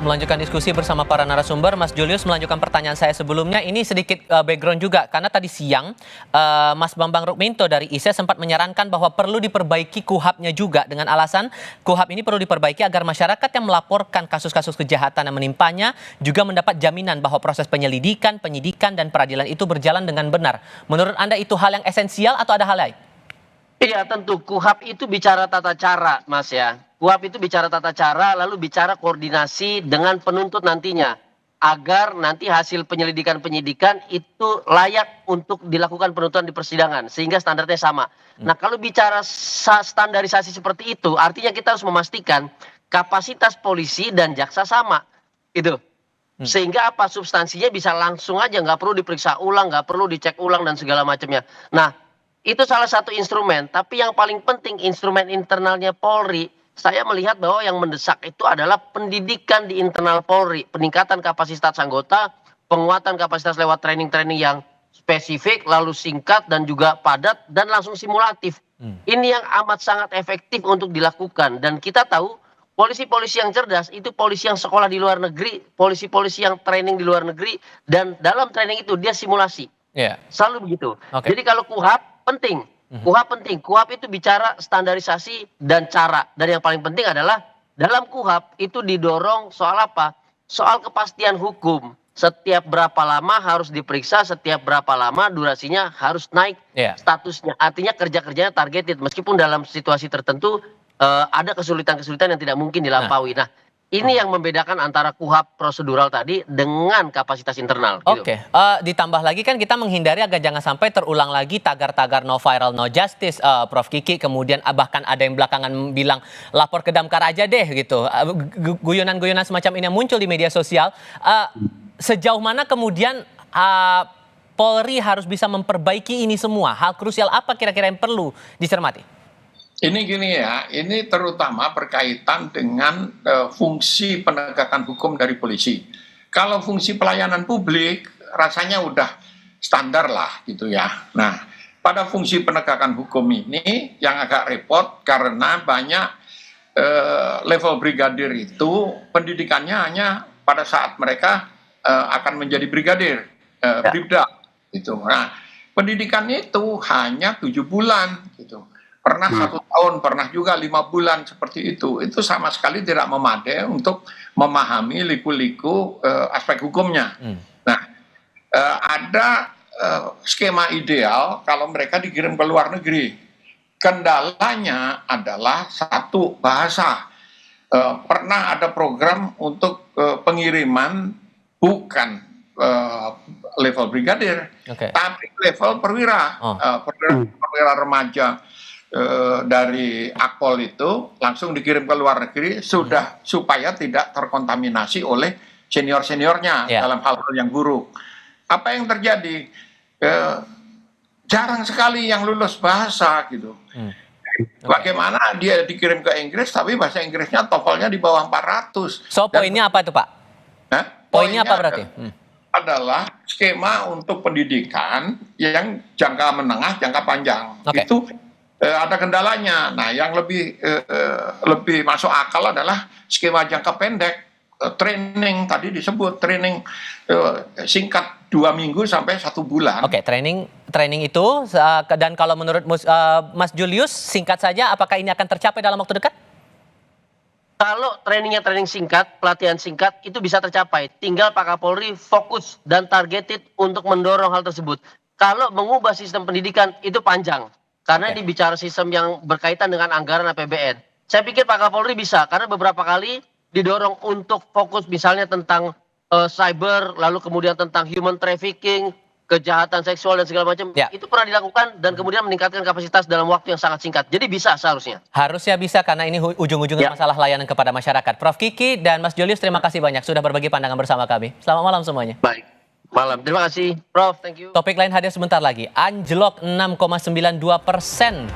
melanjutkan diskusi bersama para narasumber. Mas Julius, melanjutkan pertanyaan saya sebelumnya, ini sedikit background juga, karena tadi siang Mas Bambang Rukminto dari ISE sempat menyarankan bahwa perlu diperbaiki KUHAP-nya juga, dengan alasan KUHAP ini perlu diperbaiki agar masyarakat yang melaporkan kasus-kasus kejahatan yang menimpanya juga mendapat jaminan bahwa proses penyelidikan, penyidikan, dan peradilan itu berjalan dengan benar. Menurut Anda itu hal yang esensial atau ada hal lain? Iya, tentu KUHAP itu bicara tata cara, Mas ya. KUHAP itu bicara tata cara, lalu bicara koordinasi dengan penuntut nantinya, agar nanti hasil penyelidikan-penyidikan itu layak untuk dilakukan penuntutan di persidangan, sehingga standarnya sama. Nah, kalau bicara standarisasi seperti itu, artinya kita harus memastikan kapasitas polisi dan jaksa sama, itu. Sehingga apa, substansinya bisa langsung aja, nggak perlu diperiksa ulang, nggak perlu dicek ulang dan segala macamnya. Nah, itu salah satu instrumen, tapi yang paling penting instrumen internalnya Polri, saya melihat bahwa yang mendesak itu adalah pendidikan di internal Polri, peningkatan kapasitas anggota, penguatan kapasitas lewat training-training yang spesifik, lalu singkat dan juga padat dan langsung simulatif. Ini yang amat sangat efektif untuk dilakukan, dan kita tahu polisi-polisi yang cerdas itu polisi yang sekolah di luar negeri, polisi-polisi yang training di luar negeri, dan dalam training itu dia simulasi. Selalu begitu. Jadi kalau KUHAP penting, KUHAP itu bicara standarisasi dan cara, dan yang paling penting adalah dalam KUHAP itu didorong soal apa? Soal kepastian hukum. Setiap berapa lama harus diperiksa, setiap berapa lama durasinya harus naik statusnya. Artinya kerja-kerjanya targeted, meskipun dalam situasi tertentu ada kesulitan-kesulitan yang tidak mungkin dilampaui. Nah, ini yang membedakan antara KUHAP prosedural tadi dengan kapasitas internal. Gitu. Ditambah lagi kan kita menghindari agar jangan sampai terulang lagi tagar-tagar no viral no justice, Prof Kiki. Kemudian bahkan ada yang belakangan bilang lapor ke Damkar aja deh gitu. Guyonan-guyonan semacam ini yang muncul di media sosial. Sejauh mana kemudian Polri harus bisa memperbaiki ini semua? Hal krusial apa kira-kira yang perlu dicermati? Ini gini ya, ini terutama berkaitan dengan fungsi penegakan hukum dari polisi. Kalau fungsi pelayanan publik rasanya udah standar lah gitu ya. Nah, pada fungsi penegakan hukum ini yang agak repot karena banyak level brigadir itu pendidikannya hanya pada saat mereka akan menjadi brigadir, bribda gitu. Nah, pendidikannya itu hanya 7 bulan gitu. Pernah 1 tahun, pernah juga 5 bulan seperti itu. Itu sama sekali tidak memadai untuk memahami liku-liku aspek hukumnya. Nah, ada skema ideal kalau mereka dikirim ke luar negeri. Kendalanya adalah satu, bahasa. Pernah ada program untuk pengiriman bukan level brigadir, tapi level perwira, perwira remaja. Dari Akpol itu langsung dikirim ke luar negeri supaya tidak terkontaminasi oleh senior-seniornya dalam hal-hal yang buruk. Apa yang terjadi? Jarang sekali yang lulus bahasa gitu. Bagaimana dia dikirim ke Inggris tapi bahasa Inggrisnya TOEFL-nya di bawah 400. So poinnya apa itu Pak? Poinnya apa berarti? Adalah skema untuk pendidikan yang jangka menengah, jangka panjang. Itu ada kendalanya. Nah, yang lebih masuk akal adalah skema jangka pendek, training tadi disebut training singkat 2 minggu sampai 1 bulan. Training itu dan kalau menurut Mas Julius singkat saja, apakah ini akan tercapai dalam waktu dekat? Kalau trainingnya training singkat, pelatihan singkat itu bisa tercapai. Tinggal Pak Kapolri fokus dan targeted untuk mendorong hal tersebut. Kalau mengubah sistem pendidikan itu panjang. Karena ini bicara sistem yang berkaitan dengan anggaran APBN. Saya pikir Pak Kapolri bisa, karena beberapa kali didorong untuk fokus misalnya tentang cyber, lalu kemudian tentang human trafficking, kejahatan seksual dan segala macam. Itu pernah dilakukan dan kemudian meningkatkan kapasitas dalam waktu yang sangat singkat. Jadi bisa seharusnya. Harusnya bisa, karena ini ujung-ujungnya masalah layanan kepada masyarakat. Prof Kiki dan Mas Julius, terima kasih banyak sudah berbagi pandangan bersama kami. Selamat malam semuanya. Baik. Malam, terima kasih Prof, thank you. Topik lain hadir sebentar lagi. Anjlok 6,92%.